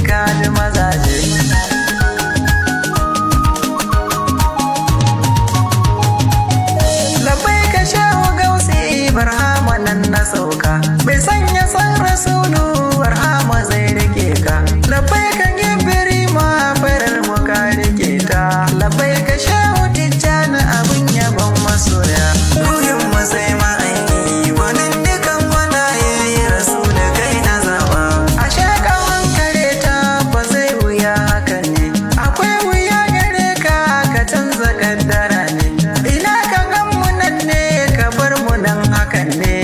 kaji mazaje. Labai ka shehu gausi barhama nan na sauka, bai sanya san rasulu barhama zai rike ka. Labai ka gibiri ma farar mu ka rike ta, labai ka shehu tijjani abin yabon masoya. Ruhin mu sai ma aiki wani dukan wanda ya yi rasulu kai na zaba. A shakawan kare ta ba zai wuya hakan ne, akwai wuya gare ka ka canza kaddara ne. Ina ka gan mu nan ne ka bar mu nan hakan ne.